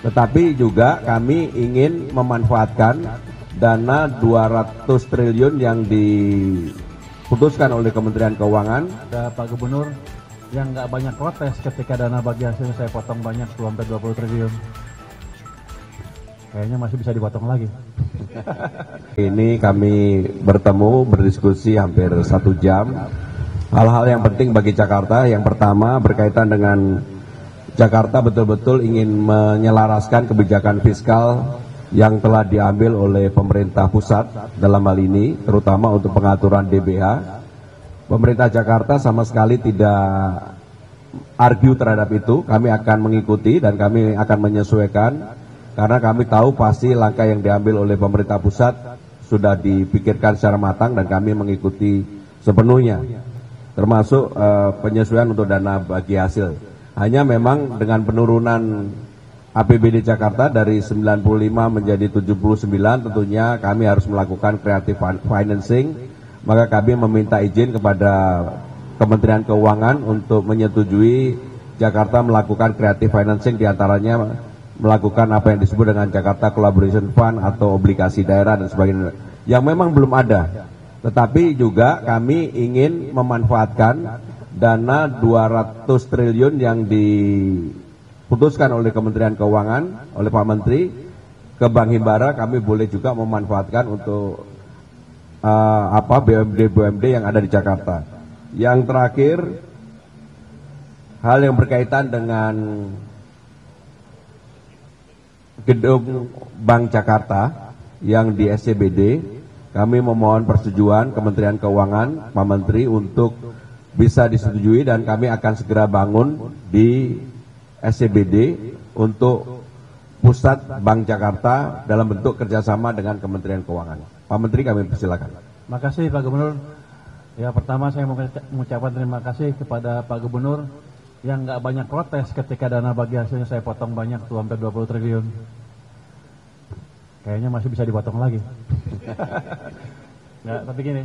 Tetapi juga kami ingin memanfaatkan dana 200 triliun yang diputuskan oleh Kementerian Keuangan. Ada Pak Gubernur yang nggak banyak protes ketika dana bagi hasil saya potong banyak 20 triliun. Kayaknya masih bisa dipotong lagi. Ini kami bertemu, berdiskusi hampir 1 jam. Hal-hal yang penting bagi Jakarta, yang pertama berkaitan dengan Jakarta betul-betul ingin menyelaraskan kebijakan fiskal yang telah diambil oleh pemerintah pusat dalam hal ini, terutama untuk pengaturan DBH. Pemerintah Jakarta sama sekali tidak argue terhadap itu, kami akan mengikuti dan kami akan menyesuaikan, karena kami tahu pasti langkah yang diambil oleh pemerintah pusat sudah dipikirkan secara matang dan kami mengikuti sepenuhnya, termasuk penyesuaian untuk dana bagi hasil. Hanya memang dengan penurunan APBD Jakarta dari 95 menjadi 79, tentunya kami harus melakukan creative financing. Maka kami meminta izin kepada Kementerian Keuangan untuk menyetujui Jakarta melakukan creative financing, diantaranya melakukan apa yang disebut dengan Jakarta Collaboration Fund atau obligasi daerah dan sebagainya, yang memang belum ada. Tetapi juga kami ingin memanfaatkan dana 200 triliun yang diputuskan oleh Kementerian Keuangan, oleh Pak Menteri, ke Bank Himbara. Kami boleh juga memanfaatkan untuk BUMD yang ada di Jakarta. Yang terakhir, hal yang berkaitan dengan gedung Bank Jakarta yang di SCBD, kami memohon persetujuan Kementerian Keuangan, Pak Menteri, untuk bisa disetujui dan kami akan segera bangun di SCBD untuk pusat Bank Jakarta dalam bentuk kerjasama dengan Kementerian Keuangan. Pak Menteri, kami persilakan. Terima kasih Pak Gubernur. Ya, pertama saya mau mengucapkan terima kasih kepada Pak Gubernur yang nggak banyak protes ketika dana bagi hasilnya saya potong banyak tuh hampir 20 triliun. Kayaknya masih bisa dipotong lagi. Nggak, tapi gini,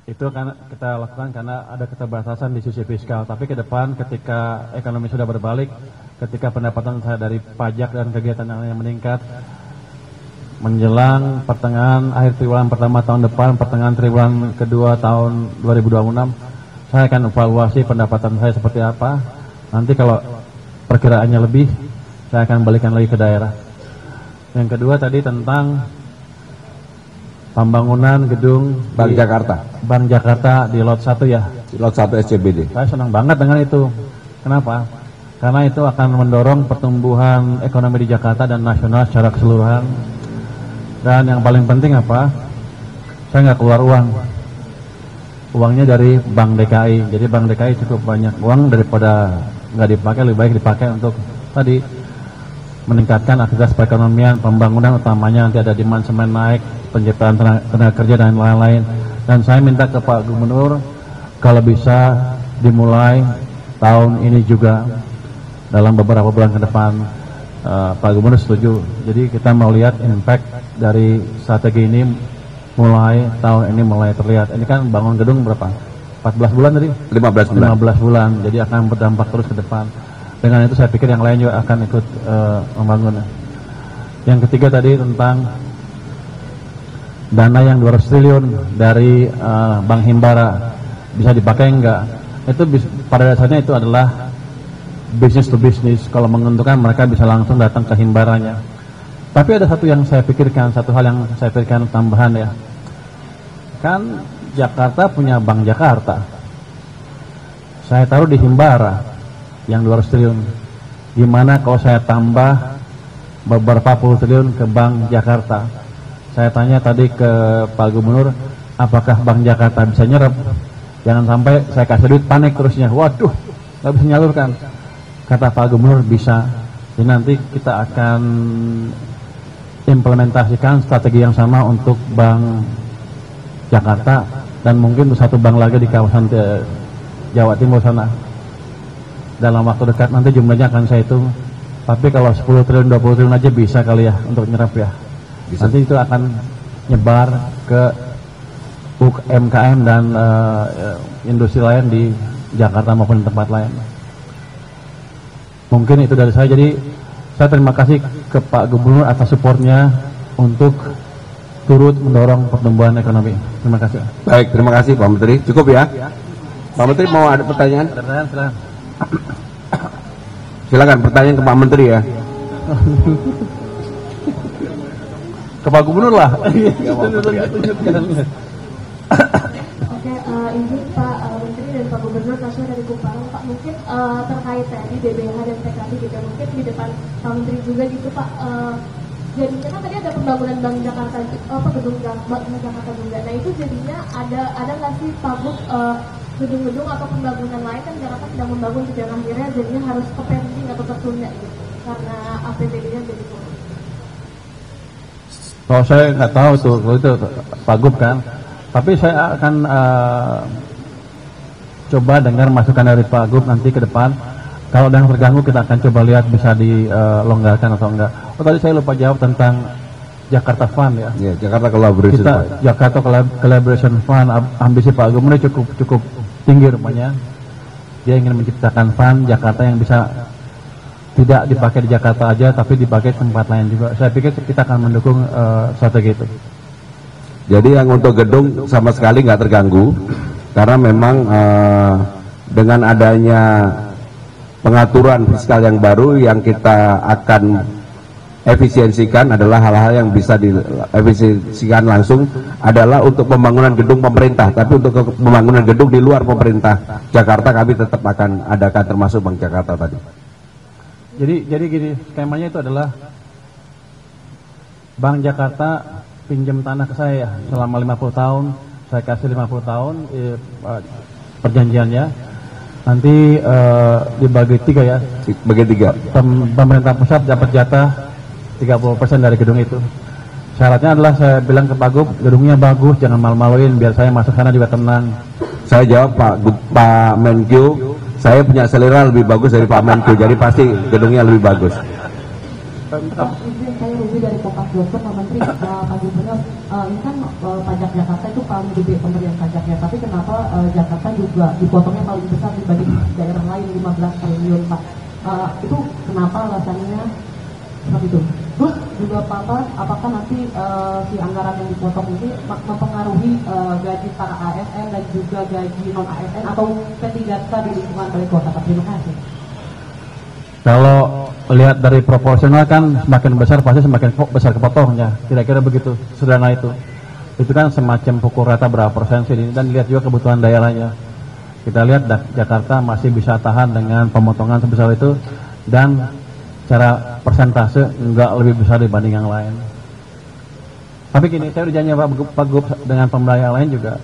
itu karena kita lakukan karena ada keterbatasan di sisi fiskal. Tapi ke depan ketika ekonomi sudah berbalik, ketika pendapatan saya dari pajak dan kegiatan yang meningkat, menjelang pertengahan akhir triwulan pertama tahun depan, pertengahan triwulan kedua tahun 2026, saya akan evaluasi pendapatan saya seperti apa. Nanti kalau perkiraannya lebih, saya akan balikan lagi ke daerah. Yang kedua tadi tentang pembangunan gedung Bank Jakarta. Bank Jakarta di Lot 1 ya. Di Lot 1 SCBD. Saya senang banget dengan itu. Kenapa? Karena itu akan mendorong pertumbuhan ekonomi di Jakarta dan nasional secara keseluruhan. Dan yang paling penting apa? Saya nggak keluar uang. Uangnya dari Bank DKI. Jadi Bank DKI cukup banyak uang, daripada nggak dipakai, lebih baik dipakai untuk tadi meningkatkan aktivitas perekonomian, pembangunan, utamanya nanti ada demand semen naik, penciptaan tenaga kerja dan lain-lain. Dan saya minta ke Pak Gubernur kalau bisa dimulai tahun ini juga dalam beberapa bulan ke depan. Pak Gubernur setuju. Jadi kita mau lihat impact dari strategi ini mulai tahun ini mulai terlihat. Ini kan bangun gedung berapa? 14 bulan tadi? 15 bulan. 15 bulan. Jadi akan berdampak terus ke depan. Dengan itu saya pikir yang lain juga akan ikut membangun. Yang ketiga tadi tentang dana yang 200 triliun dari Bank Himbara bisa dipakai enggak? Itu pada dasarnya itu adalah business to business. Kalau menguntungkan mereka bisa langsung datang ke Himbaranya. Tapi ada satu yang saya pikirkan, satu hal yang saya pikirkan tambahan ya. Kan Jakarta punya Bank Jakarta. Saya taruh di Himbara yang 200 triliun. Gimana kalau saya tambah beberapa puluh triliun ke Bank Jakarta? Saya tanya tadi ke Pak Gubernur, apakah Bank Jakarta bisa nyerap? Jangan sampai saya kasih duit panik terusnya. Waduh, nggak bisa nyalurkan. Kata Pak Gubernur bisa. Jadi nanti kita akan implementasikan strategi yang sama untuk Bank Jakarta dan mungkin untuk satu bank lagi di kawasan Jawa Timur sana. Dalam waktu dekat nanti jumlahnya akan saya hitung. Tapi kalau 10 triliun, 20 triliun aja bisa kali ya untuk nyerap ya. Bisa. Nanti itu akan nyebar ke UMKM dan industri lain di Jakarta maupun di tempat lain. Mungkin itu dari saya. Jadi Saya terima kasih ke Pak Gubernur atas supportnya untuk turut mendorong pertumbuhan ekonomi. Terima kasih. Baik, terima kasih Pak Menteri. Cukup ya. Pak Menteri mau ada pertanyaan? Ada pertanyaan, silakan. Silakan pertanyaan ke Pak Menteri ya. Ke Pak Gubernur lah. Oke, ini Pak Menteri dan Pak Gubernur Tasya dari Kupang. Pak, mungkin terkait tadi BBH dan PKB juga mungkin di depan Pak Menteri juga gitu Pak. Jadinya kan tadi ada pembangunan Bank Jakarta, gedung Bank Jakarta juga. Nah itu jadinya ada nggak sih Pak Buk gedung-gedung atau pembangunan lain kan Jakarta sedang membangun dan akhirnya jadinya harus ke pending atau tertunda gitu karena APBD-nya jadi turun. Kalau saya nggak tahu tuh, kalau itu Pak Gub kan. Tapi saya akan coba dengar masukan dari Pak Gub nanti ke depan. Kalau ada yang terganggu kita akan coba lihat bisa dilonggarkan atau enggak. Oh tadi saya lupa jawab tentang Jakarta Fund ya. Ya, Jakarta Collaboration Kita Fund. Jakarta Collaboration Fund, ambisi Pak Gubernur cukup tinggi rupanya. Dia ingin menciptakan fund Jakarta yang bisa tidak dipakai di Jakarta aja, tapi dipakai tempat lain juga. Saya pikir kita akan mendukung strategi itu. Jadi yang untuk gedung sama sekali nggak terganggu, karena memang dengan adanya pengaturan fiskal yang baru yang kita akan efisiensikan adalah hal-hal yang bisa diefisiensikan langsung adalah untuk pembangunan gedung pemerintah, tapi untuk pembangunan gedung di luar pemerintah Jakarta kami tetap akan adakan termasuk Bank Jakarta tadi. Jadi gini, skemanya itu adalah Bank Jakarta pinjam tanah ke saya selama 50 tahun, saya kasih 50 tahun perjanjiannya, nanti dibagi 3 ya. Bagi 3. Pemerintah pusat dapat jatah 30% dari gedung itu. Syaratnya adalah saya bilang ke Pak Gub, gedungnya bagus, jangan malu-maluin, biar saya masuk sana juga tenang. Saya jawab Pak Menkyu, saya punya selera lebih bagus dari Pak Menkyu, jadi pasti gedungnya lebih bagus. Saya Ruby dari Kompas.com, Pak Menteri, Pak Gubernur, ini kan pajak Jakarta itu paling gede pemberian pajaknya, tapi kenapa Jakarta juga dipotongnya paling besar dibanding daerah lain 15 triliun Pak? Itu kenapa alasannya seperti itu? Terus juga Pak, apakah nanti si anggaran yang dipotong ini mempengaruhi gaji para ASN dan juga gaji non ASN atau P3K di lingkungan balai kota? Terima kasih. Kalau lihat dari proporsional kan semakin besar pasti semakin besar kepotongnya, kira-kira begitu, sederhana itu. Itu kan semacam pukul rata berapa persen sih, dan lihat juga kebutuhan daerahnya. Kita lihat Jakarta masih bisa tahan dengan pemotongan sebesar itu, dan secara persentase enggak lebih besar dibanding yang lain. Tapi gini, saya udah janji Pak Gub dengan pemerintah yang lain juga.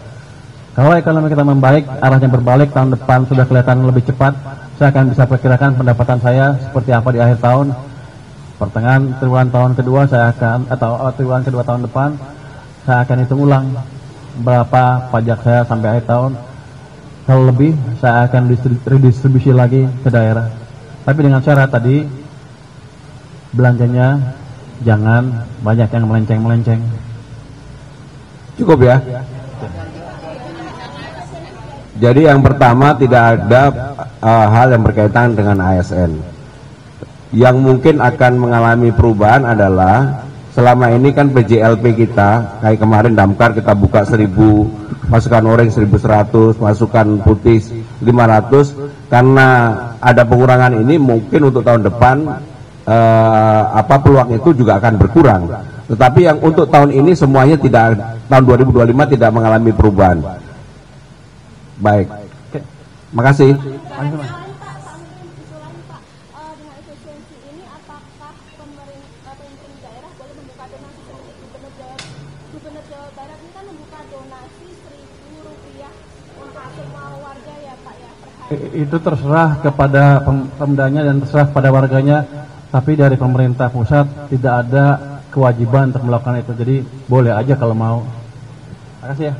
Kalau ekonomi kita membaik, arahnya berbalik, tahun depan sudah kelihatan lebih cepat, saya akan bisa perkirakan pendapatan saya seperti apa di akhir tahun. Pertengahan triwulan tahun kedua saya akan, atau triwulan kedua tahun depan, saya akan hitung ulang berapa pajak saya sampai akhir tahun. Kalau lebih, saya akan redistribusi lagi ke daerah. Tapi dengan syarat tadi, belanjanya jangan banyak yang melenceng-melenceng. Cukup ya. Jadi yang pertama tidak ada hal yang berkaitan dengan ASN. Yang mungkin akan mengalami perubahan adalah selama ini kan PJLP kita, kayak kemarin Damkar kita buka 1000, masukan oranye 1100, masukan putih 500, karena ada pengurangan ini mungkin untuk tahun depan peluang itu juga akan berkurang. Tetapi yang untuk tahun ini semuanya tidak, tahun 2025 tidak mengalami perubahan. Baik, makasih. Dengan efisiensi ini, apakah pemerintah daerah boleh membuka donasi seperti Gubernur Jawa Barat ini kan membuka donasi Rp1.000 untuk semua warga ya Pak ya per hari? Itu terserah kepada pemdanya dan terserah pada warganya. Tapi dari pemerintah pusat tidak ada kewajiban untuk melakukan itu. Jadi boleh aja kalau mau. Terima kasih ya.